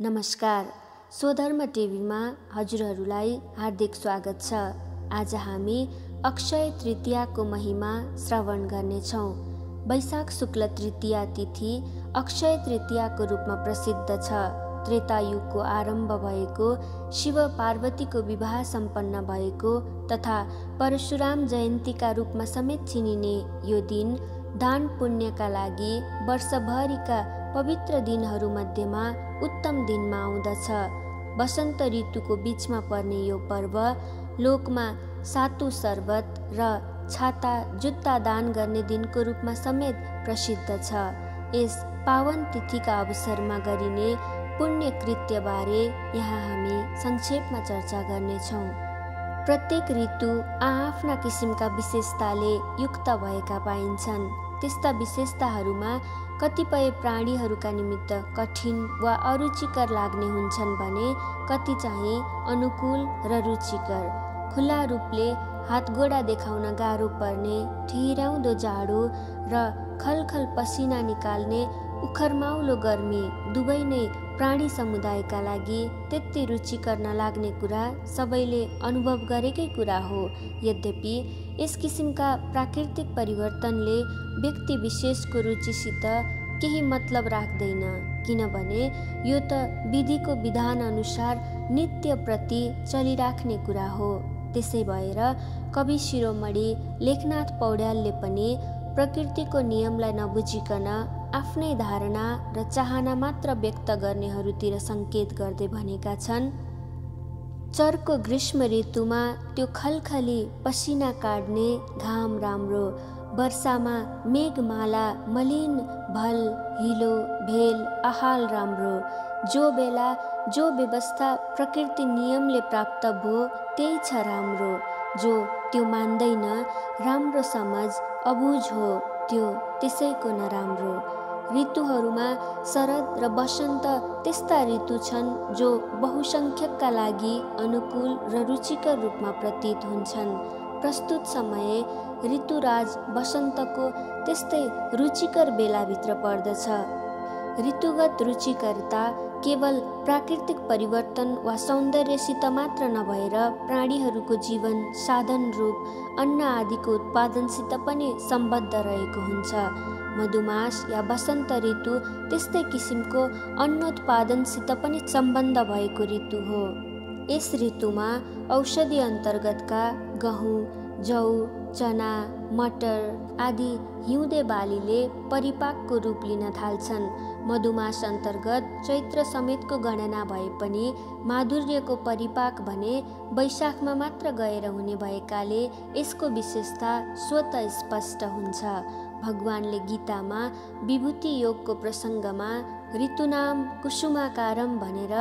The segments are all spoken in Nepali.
नमस्कार। स्वधर्म टिभीमा हजुरहरूलाई हार्दिक स्वागत छ। आज हामी अक्षय तृतीयाको महिमा श्रवण गर्नेछौँ। वैशाख शुक्ल तृतीया तिथि अक्षय तृतीयाको रूपमा प्रसिद्ध छ। त्रेतायुगको आरम्भ भएको, शिव पार्वतीको विवाह सम्पन्न भएको तथा परशुराम जयन्तीका रूपमा समेत चिनिने यो दिन दान पुण्यका लागि वर्षभरिका पवित्र दिनहरू मध्येमा उत्तम दिनमा आउँदछ। वसन्त ऋतुको बीचमा पर्ने यो पर्व लोकमा सातु शर्बत र छाता जुत्ता दान गर्ने दिनको रूपमा समेत प्रसिद्ध छ। यस पावन तिथिका अवसरमा गरिने पुण्य कृत्यबारे यहाँ हामी संक्षेपमा चर्चा गर्नेछौँ। प्रत्येक ऋतु आआफ्ना किसिमका विशेषताले युक्त भएका पाइन्छन्। त्यस्ता विशेषताहरूमा कतिपय प्राणीहरूका निमित्त कठिन वा अरुचिकर लाग्ने हुन्छन् भने कति चाहिँ अनुकूल र रुचिकर। खुला रूपले हातगोडा देखाउन गाह्रो पर्ने ठिहिऱ्याउँदो जाडो र खलखल पसिना निकाल्ने उखरमाउलो गर्मी दुवै नै प्राणी समुदायका लागि त्यति रुचिकर नलाग्ने कुरा सबैले अनुभव गरेकै कुरा हो। यद्यपि यस किसिमका प्राकृतिक परिवर्तनले व्यक्ति विशेषको रुचिसित केही मतलब राख्दैन, किनभने यो त विधिको विधान अनुसार नित्य प्रति चलिराख्ने कुरा हो। त्यसै भएर कवि शिरोमणि लेखनाथ पौड्यालले पनि प्रकृतिको नियमलाई नबुझिकन आफ्नै धारणा र चाहना मात्र व्यक्त गर्नेहरूतिर सङ्केत गर्दै भनेका छन्। चर्को ग्रीष्म ऋतुमा त्यो खलखली पसिना काट्ने घाम राम्रो, वर्षामा मेघमाला मलिन भल हिलो भेल आहाल राम्रो। जो बेला जो व्यवस्था प्रकृति नियमले प्राप्त भयो त्यही छ राम्रो। जो त्यो मान्दैन राम्रो समझ अबुझ हो त्यो त्यसैको नराम्रो। ऋतुहरूमा शरद र वसन्त त्यस्ता ऋतु छन् जो बहुसङ्ख्यकका लागि अनुकूल र रुचिकर रूपमा प्रतीत हुन्छन्। प्रस्तुत समय ऋतुराज वसन्तको त्यस्तै रुचिकर बेलाभित्र पर्दछ। ऋतुगत रुचिकरता केवल प्राकृतिक परिवर्तन वा सौन्दर्यसित मात्र नभएर प्राणीहरूको जीवन साधन रूप अन्न आदिको उत्पादनसित पनि सम्बद्ध रहेको हुन्छ। मधुमास या वसन्त ऋतु त्यस्तै किसिमको अन्नोत्पादनसित पनि सम्बन्ध भएको ऋतु हो। यस ऋतुमा औषधि अन्तर्गतका गहुँ, जौ, चना, मटर आदि हिउँदे बालीले परिपाकको रूप लिन थाल्छन्। मधुमास अन्तर्गत चैत्र समेतको गणना भए पनि माधुर्यको परिपाक भने वैशाखमा मात्र गएर हुने भएकाले यसको विशेषता स्वतः स्पष्ट हुन्छ। भगवानले गीतामा विभूति योगको प्रसङ्गमा ऋतुनाम कुसुमाकारम भनेर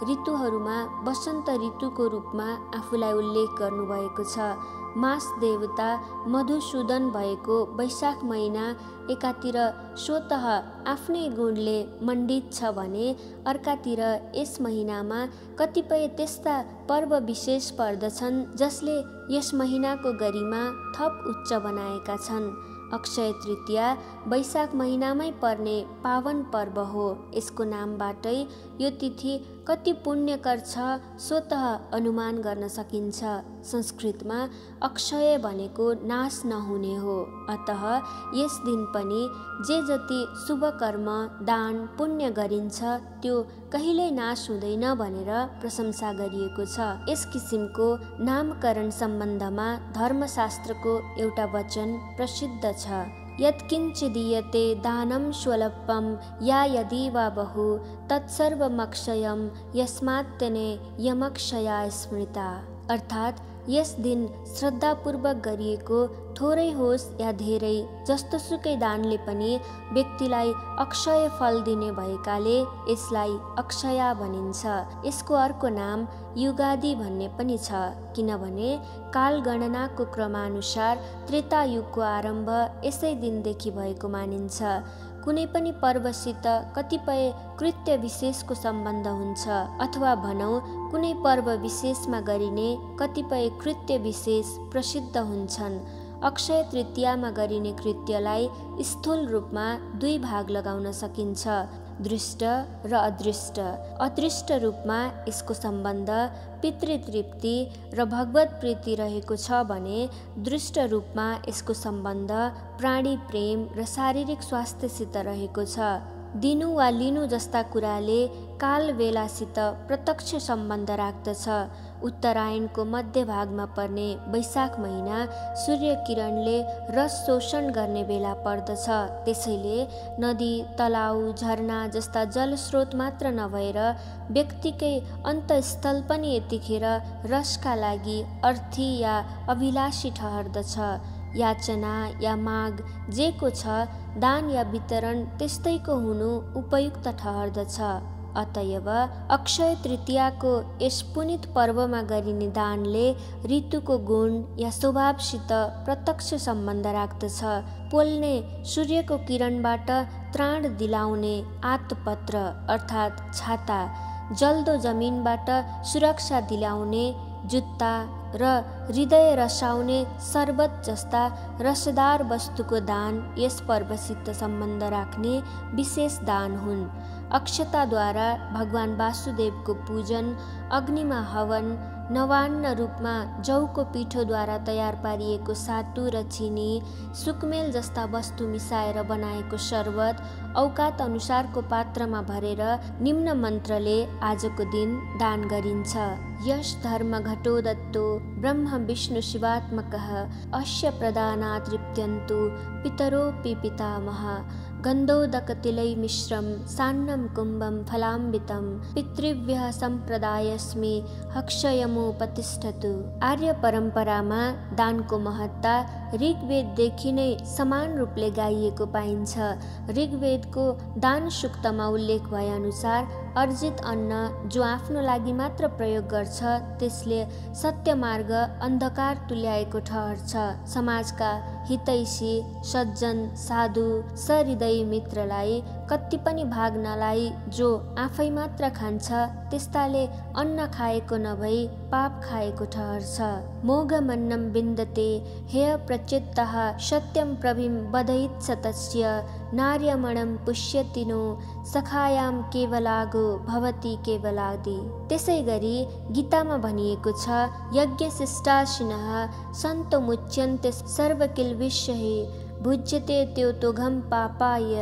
ऋतुहरूमा वसन्त ऋतुको रूपमा आफूलाई उल्लेख गर्नुभएको छ। मास देवता मधुसूदन भएको वैशाख महिना एकातिर स्वतः आफ्नै गुणले मण्डित छ भने अर्कातिर यस महिनामा कतिपय त्यस्ता पर्व विशेष पर्दछन् जसले यस महिनाको गरिमा थप उच्च बनाएका छन्। अक्षय तृतीया वैशाख महिनामै पर्ने पावन पर्व हो। यसको नामबाटै यो तिथि कति पुण्यकर छ स्वतः अनुमान गर्न सकिन्छ। संस्कृतमा अक्षय भनेको नाश नहुने हो। अतः यस दिन पनि जे जति शुभ कर्म दान पुण्य गरिन्छ त्यो कहिल्यै नाश हुँदैन भनेर प्रशंसा गरिएको छ। यस किसिमको नामकरण सम्बन्धमा धर्मशास्त्रको एउटा वचन प्रसिद्ध छ। यत्किञ्चिदीयते दानं स्वल्पं या यदि वा बहु तत्सर्वमक्षयं यस्मात्तेने यमक्षया स्मृता। अर्थात् यस दिन श्रद्धापूर्वक गरिएको थोरै होस् या धेरै जस्तोसुकै दानले पनि व्यक्तिलाई अक्षय फल दिने भएकाले यसलाई अक्षया भनिन्छ। यसको अर्को नाम युगादि भन्ने पनि छ, किनभने कालगणनाको क्रमानुसार त्रेतायुगको आरम्भ यसै दिनदेखि भएको मानिन्छ। कुनै पनि पर्वसित कतिपय कृत्य विशेषको सम्बन्ध हुन्छ अथवा भनौँ कुनै पर्व विशेषमा गरिने कतिपय कृत्य विशेष प्रसिद्ध हुन्छन्। अक्षय तृतीयामा गरिने कृत्यलाई स्थूल रूपमा दुई भाग लगाउन सकिन्छ। दृष्ट र अदृष्ट। अदृष्ट रूपमा यसको सम्बन्ध पितृतृप्ति र भगवत प्रीति रहेको छ भने दृष्ट रूपमा यसको सम्बन्ध प्राणी प्रेम र शारीरिक स्वास्थ्यसित रहेको छ। दिनु वा लिनु जस्ता कुराले काल बेलासित प्रत्यक्ष सम्बन्ध राख्दछ। उत्तरायणको मध्य भागमा पर्ने वैशाख महिना सूर्य किरणले रस शोषण गर्ने बेला पर्दछ। त्यसैले नदी, तलाउ, झरना जस्ता जलस्रोत मात्र नभएर व्यक्तिकै अन्तस्थल पनि यतिखेर रसका लागि अर्थी या अभिलाषी ठहर्दछ। याचना या माग जेको छ, दान या वितरण त्यस्तैको हुनु उपयुक्त ठहर्दछ। अतएव अक्षय तृतीयाको यस पुनित पर्वमा गरिने दानले ऋतुको गुण या स्वभावसित प्रत्यक्ष सम्बन्ध राख्दछ। पोल्ने सूर्यको किरणबाट त्राण दिलाउने आतपत्र अर्थात् छाता, जल्दो जमिनबाट सुरक्षा दिलाउने जुत्ता र हृदय रसाउने शरबत जस्ता रसदार वस्तुको दान यस पर्वसित सम्बन्ध राख्ने विशेष दान हुन्। अक्षताद्वारा भगवान वासुदेवको पूजन, अग्निमा हवन, नवान्न रूपमा जौको पिठोद्वारा तयार पारिएको सातु र चिनी, सुकमेल जस्ता वस्तु मिसाएर बनाएको शरबत औकात अनुसारको पात्रमा भरेर निम्न मन्त्रले आजको दिन दान गरिन्छ। यश धर्म घटो दत्तो ब्रह्म विष्णु शिवात्मकः अस्य प्रदानात् तृप्त्यन्तु पितरोऽपि पितामह गन्धोदकतिलै मिश्रं सान्नं कुम्भं फलान्वितं पितृभ्यः सम्प्रदायस्मि हक्षयमुपतिष्ठतु। आर्य परम्परामा दानको महत्ता ऋग्वेददेखि नै समान रूपले गाइएको पाइन्छ। ऋग्वेदको दान सूक्तमा उल्लेख भए अनुसार अर्जित अन्न जो आफ्नो लागि मात्र प्रयोग गर्छ त्यसले सत्यमार्ग अन्धकार तुल्याएको ठहर्छ। समाजका हितैषी, सज्जन, साधु, सहृदयी मित्रलाई कति पनि भाग नलाई जो आफै मात्र खान्छ त्यस्ताले अन्न खाएको नभई पाप खाएको ठहर्छ। मोघमन्नं विन्दते हेय प्रचित्तः सत्यं प्रभिं वदयित्स तस्य नार्यमणं पुष्यति नो सखायां केवलागो भवति केवलादि। त्यसै गरी गीतामा भनिएको छ, यज्ञशिष्टाशिनः सन्तो मुच्यन्ते सर्वकिल्बिषैः भुज्यते त्योतोघं पापाय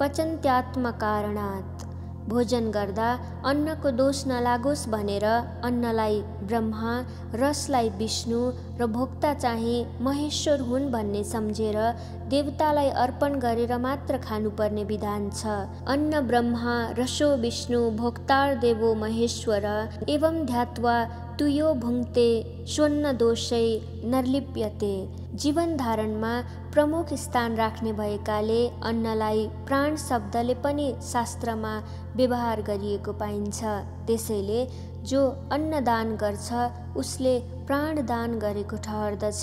पचन्त्यात्मकारणात्। भोजन गर्दा अन्नको दोष नलागोस् भनेर अन्नलाई ब्रह्मा, रसलाई विष्णु र भोक्ता चाहिँ महेश्वर हुन् भन्ने सम्झेर देवतालाई अर्पण गरेर मात्र खानुपर्ने विधान छ। अन्न ब्रह्मा, रसो विष्णु, भोक्तार देवो महेश्वर एवं ध्यात्वा तुयो भुङ्क्ते स्वन्न दोषै निर्लिप्यते। जीवन धारणमा प्रमुख स्थान राख्ने भएकाले अन्नलाई प्राण शब्दले पनि शास्त्रमा व्यवहार गरिएको पाइन्छ। त्यसैले जो अन्नदान गर्छ उसले प्राणदान गरेको ठहर्दछ।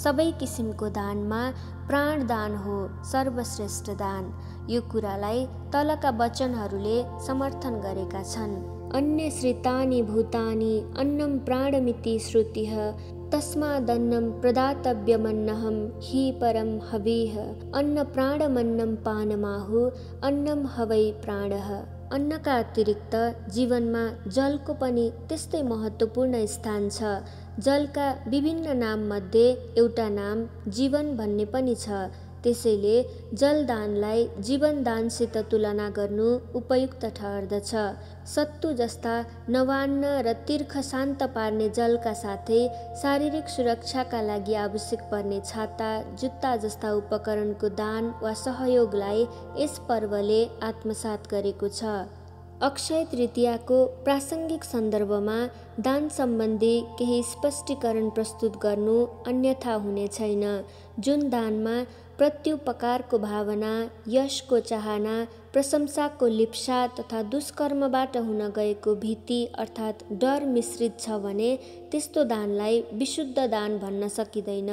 सबै किसिमको दानमा प्राणदान हो सर्वश्रेष्ठ दान। यो कुरालाई तलका वचनहरूले समर्थन गरेका छन्। अन्य श्रितानि भूतानि अन्नं प्राणमिति श्रुतिः तस्मादन्नं प्रदातव्यमन्नहं हि परं हविः अन्न प्राणमन्नं पानमाहु अन्नं हवै प्राणः। अन्नका अतिरिक्त जीवनमा जलको पनि त्यस्तै महत्त्वपूर्ण स्थान छ। जलका विभिन्न नाममध्ये एउटा नाम जीवन भन्ने पनि छ। त्यसैले जलदानलाई जीवनदानसित तुलना गर्नु उपयुक्त ठहर्दछ। सत्तु जस्ता नवान्न र तीर्ख शान्त पार्ने जलका साथै शारीरिक सुरक्षाका लागि आवश्यक पर्ने छाता, जुत्ता जस्ता उपकरणको दान वा सहयोगलाई यस पर्वले आत्मसात गरेको छ। अक्षय तृतीयाको प्रासङ्गिक सन्दर्भमा दान सम्बन्धी केही स्पष्टीकरण प्रस्तुत गर्नु अन्यथा हुने छैन। जुन दानमा प्रत्युपकारको भावना, यशको चाहना, प्रशंसाको लिप्सा तथा दुष्कर्मबाट हुन गएको भीति अर्थात् डर मिश्रित छ भने त्यस्तो दानलाई विशुद्ध दान भन्न सकिँदैन।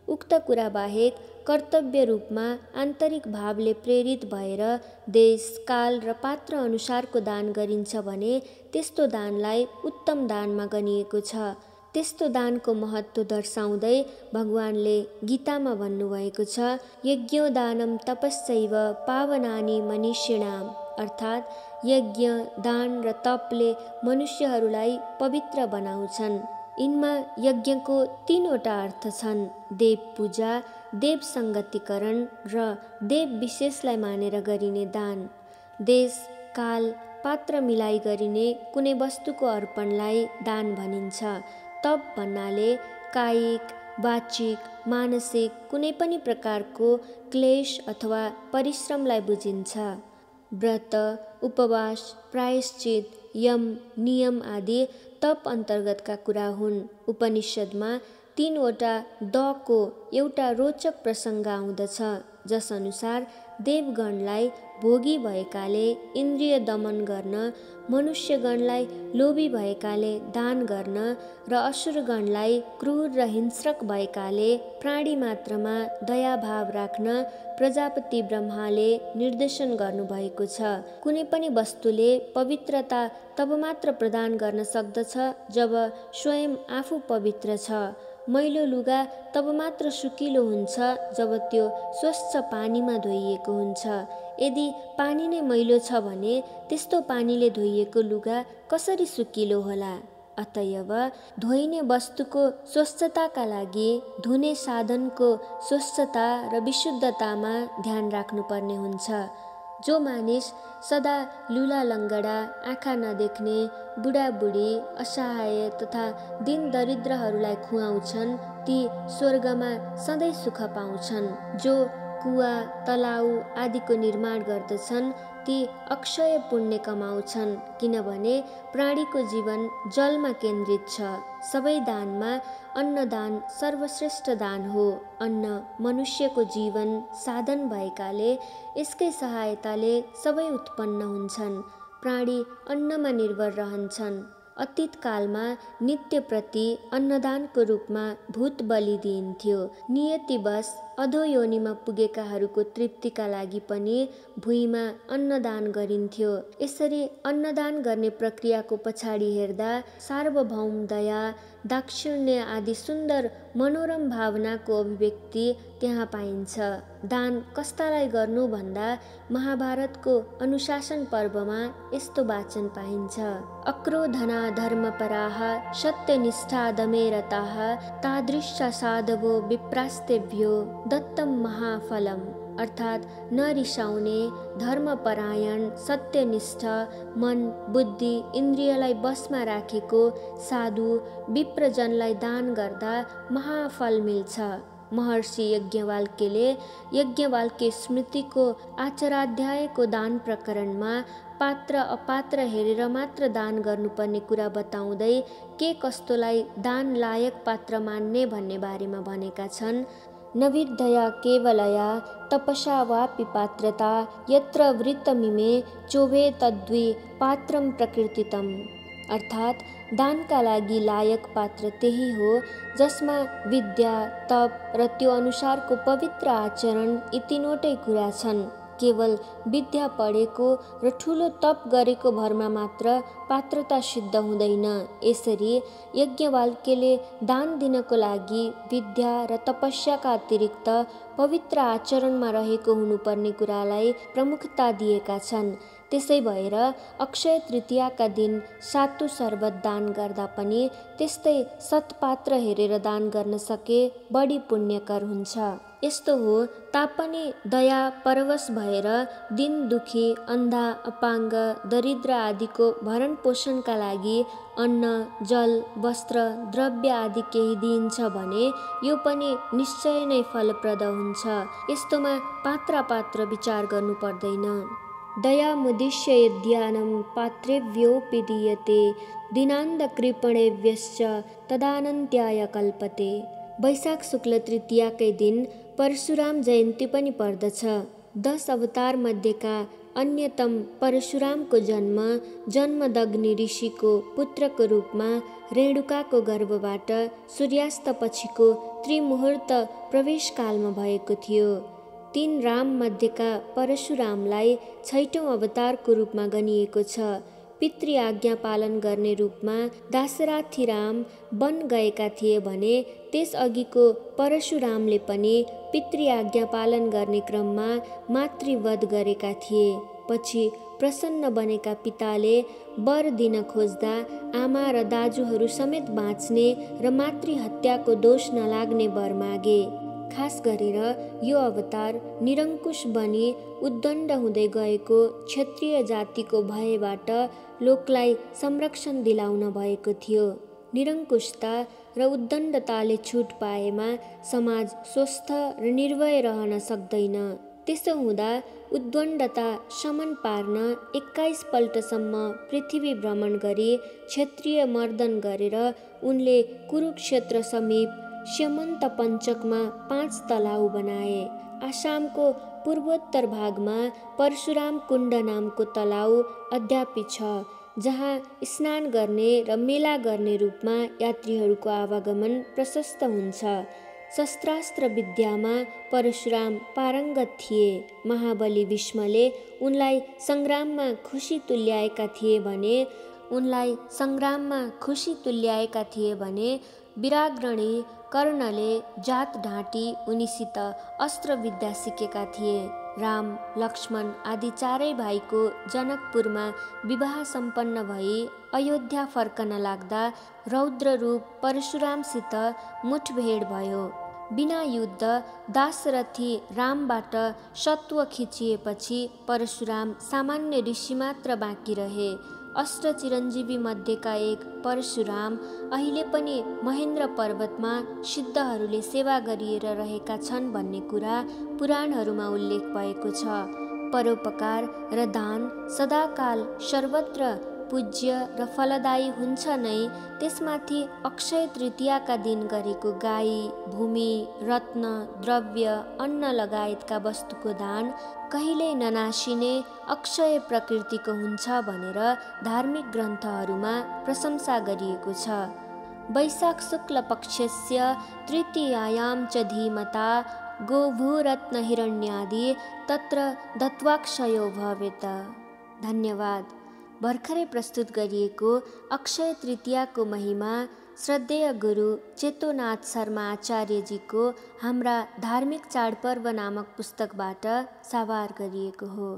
उक्त कुरा बाहेक कर्तव्य रूपमा आन्तरिक भावले प्रेरित भएर देश, काल र पात्र अनुसारको दान गरिन्छ भने त्यस्तो दानलाई उत्तम दानमा गनिएको छ। त्यस्तो दानको महत्त्व दर्शाउँदै भगवानले गीतामा भन्नुभएको छ, यज्ञोदानं तपस्यैव पावनानि मनीषिणाम् अर्थात् यज्ञ, दान र तपले मनुष्यहरूलाई पवित्र बनाउँछन्। यिनमा यज्ञको 3वटा अर्थ छन्: देव पूजा, देव सङ्गतिकरण र देव विशेषलाई मानेर गरिने दान। देश, काल, पात्र मिलाई गरिने कुनै वस्तुको अर्पणलाई दान भनिन्छ। तप भन्नाले कायिक, वाचिक, मानसिक कुनै पनि प्रकारको क्लेश अथवा परिश्रमलाई बुझिन्छ। व्रत, उपवास, प्रायश्चित, यम, नियम आदि तप अन्तर्गतका कुरा हुन्। उपनिषदमा 3वटा दको एउटा रोचक प्रसङ्ग आउँदछ, जस अनुसार देवगणलाई भोगी भएकाले इन्द्रिय दमन गर्न, मनुष्यगणलाई लोभी भएकाले दान गर्न र असुरगणलाई क्रूर र हिंस्रक भएकाले प्राणी मात्रमा दयाभाव राख्न प्रजापति ब्रह्माले निर्देशन गर्नुभएको छ। कुनै पनि वस्तुले पवित्रता तब मात्र प्रदान गर्न सक्दछ जब स्वयं आफू पवित्र छ। मैलो लुगा तब मात्र सुकिलो हुन्छ जब त्यो स्वच्छ पानीमा धोइएको हुन्छ। यदि पानी नै मैलो छ भने त्यस्तो पानीले धोइएको लुगा कसरी सुकिलो होला? अतएव धोइने वस्तुको स्वच्छताका लागि धुने साधनको स्वच्छता र विशुद्धतामा ध्यान राख्नुपर्ने हुन्छ। जो मानिस सदा लुला लङ्गडा, आँखा नदेख्ने, बुढाबुढी, असहाय तथा दिन दरिद्रहरूलाई खुवाउँछन्, ती स्वर्गमा सधैँ सुख पाउँछन्। जो कुवा, तलाउ आदिको निर्माण गर्दछन्, ती अक्षय पुण्य कमाउँछन्, किनभने प्राणीको जीवन जलमा केन्द्रित छ। सबै दानमा अन्नदान सर्वश्रेष्ठ दान हो। अन्न मनुष्यको जीवन साधन भएकाले यसकै सहायताले सबै उत्पन्न हुन्छन्। प्राणी अन्नमा निर्भर रहन्छन्। अतीत कालमा नित्य प्रति अन्नदानको रूपमा भूत बलि दिइन्थ्यो। नियतिवश अधो योनिमा पुगेकाहरूको तृप्तिका लागि पनि भुइँमा अन्नदान गरिन्थ्यो। यसरी अन्नदान गर्ने प्रक्रियाको पछाडि हेर्दा सार्वभौम दया, दाक्षिण्य आदि सुन्दर मनोरम भावनाको अभिव्यक्ति त्यहाँ पाइन्छ। दान कस्तालाई गर्नु भन्दा महाभारतको अनुशासन पर्वमा यस्तो वाचन पाइन्छ: अक्रोधना धर्मपराः सत्यनिष्ठा दमे रताः तादृशा साधवो विप्रास्तेभ्यो दत्तम महाफलम। अर्थात् नरिसाउने, धर्मपरायण, सत्यनिष्ठ, मन, बुद्धि, इन्द्रियलाई बसमा राखेको साधु विप्रजनलाई दान गर्दा महाफल मिल्छ। महर्षि याज्ञवल्क्यले याज्ञवल्क्य स्मृतिको आचाराध्यायको दान प्रकरणमा पात्र अपात्र हेरेर मात्र दान गर्नुपर्ने कुरा बताउँदै के कस्तोलाई दान लायक पात्र मान्ने भन्ने बारेमा भनेका छन्। नविद्या केवलया तपसा वापि पात्रता यत्र वृत्तमिमे चोभे तद्वि पात्रम प्रकृतितम। अर्थात् दानका लागि लायक पात्र त्यही हो जसमा विद्या, तप र त्यो अनुसारको पवित्र आचरण यी तीनवटै कुरा छन्। केवल विद्या पढेको र ठुलो तप गरेको भरमा मात्र पात्रता सिद्ध हुँदैन। यसरी याज्ञवल्क्यले दान दिनको लागि विद्या र तपस्याका अतिरिक्त पवित्र आचरणमा रहेको हुनुपर्ने कुरालाई प्रमुखता दिएका छन्। त्यसै भएर अक्षय तृतीयाका दिन सातु शरबत दान गर्दा पनि त्यस्तै सत्पात्र हेरेर दान गर्न सके बढी पुण्यकर हुन्छ। यस्तो हो तापनि दया परवश भएर दिन दुखी, अन्धा, अपाङ्ग, दरिद्र आदिको भरण पोषणका लागि अन्न, जल, वस्त्र, द्रव्य आदि केही दिइन्छ भने यो पनि निश्चय नै फलप्रद हुन्छ। यस्तोमा पात्र विचार गर्नु पर्दैन। दयामुद्दिश्य यद्यानं पात्रेभ्योऽपि दीयते दीनान्ध कृपणेभ्यश्च तदानन्त्याय कल्पते। वैशाख शुक्ल तृतीयाकै दिन परशुराम जयन्ती पनि पर्दछ। 10 अवतार मध्येका अन्यतम परशुरामको जन्म जन्मदग्नि ऋषिको पुत्रको रूपमा रेणुकाको गर्भबाट सूर्यास्त पछिको त्रिमुहूर्त प्रवेशकालमा भएको थियो। 3 राम मध्येका परशुरामलाई 6औं अवतारको रूपमा गनिएको छ। पितृ आज्ञा पालन गर्ने रूपमा दाशरथी राम वन गएका थिए भने त्यस अघिको परशुरामले पनि पितृ आज्ञा पालन गर्ने क्रममा मातृवध गरेका थिए। पछि प्रसन्न बनेका पिताले वर दिन खोज्दा आमा र दाजुहरू समेत बाँच्ने र मातृहत्याको दोष नलाग्ने वर मागे। खास गरेर यो अवतार निरङ्कुश बनी उद्दण्ड हुँदै गएको क्षत्रिय जातिको भयबाट लोकलाई संरक्षण दिलाउन भएको थियो। निरङ्कुशता र उद्दण्डताले छुट पाएमा समाज स्वस्थ र निर्भय रहन सक्दैन। त्यसो हुँदा उद्दण्डता शमन पार्न 21 पल्टसम्म पृथ्वी भ्रमण गरी क्षत्रिय मर्दन गरेर उनले कुरुक्षेत्र समीप स्यमन्त पञ्चकमा 5 तलाउ बनाए। आसामको पूर्वोत्तर भागमा परशुराम कुण्ड नामको तलाउ अद्यापि छ, जहाँ स्नान गर्ने र मेला गर्ने रूपमा यात्रीहरूको आवागमन प्रशस्त हुन्छ। शस्त्रास्त्र विद्यामा परशुराम पारङ्गत थिए। महाबली भीष्मले उनलाई सङ्ग्राममा खुसी तुल्याएका थिए भने विराग्रणी कर्णले जात ढाँटी उनीसित अस्त्र विद्या सिकेका थिए। राम, लक्ष्मण आदि 4 भाइको जनकपुरमा विवाह सम्पन्न भई अयोध्या फर्कन लाग्दा रौद्र रूप परशुरामसित मुठभेड भयो। बिना युद्ध दाशरथी रामबाट सत्व खिचिएपछि परशुराम सामान्य ऋषि मात्र बाँकी रहे। अष्ट चिरञ्जीवी मध्येका एक परशुराम अहिले पनि महेन्द्र पर्वतमा सिद्धहरूले सेवा गरिएर रहेका छन् भन्ने कुरा पुराणहरूमा उल्लेख भएको छ। परोपकार र दान सदाकाल सर्वत्र पूज्य र फलदायी हुन्छ नै, त्यसमाथि अक्षय तृतीयाका दिन गरेको गाई, भूमि, रत्न, द्रव्य, अन्न लगायतका वस्तुको दान कहिल्यै ननासिने अक्षय प्रकृतिको हुन्छ भनेर धार्मिक ग्रन्थहरूमा प्रशंसा गरिएको छ। वैशाख शुक्ल पक्षस्य तृतीयायां च धीमता गोभूरत्न हिरण्यादि तत्र दत्वाक्षयो भवेत्। धन्यवाद। भर्खरै प्रस्तुत गरिएको अक्षय तृतीयाको महिमा श्रद्धेय गुरु चेतोनाथ शर्मा आचार्यजीको हाम्रा धार्मिक चाडपर्व नामक पुस्तकबाट साभार गरिएको हो।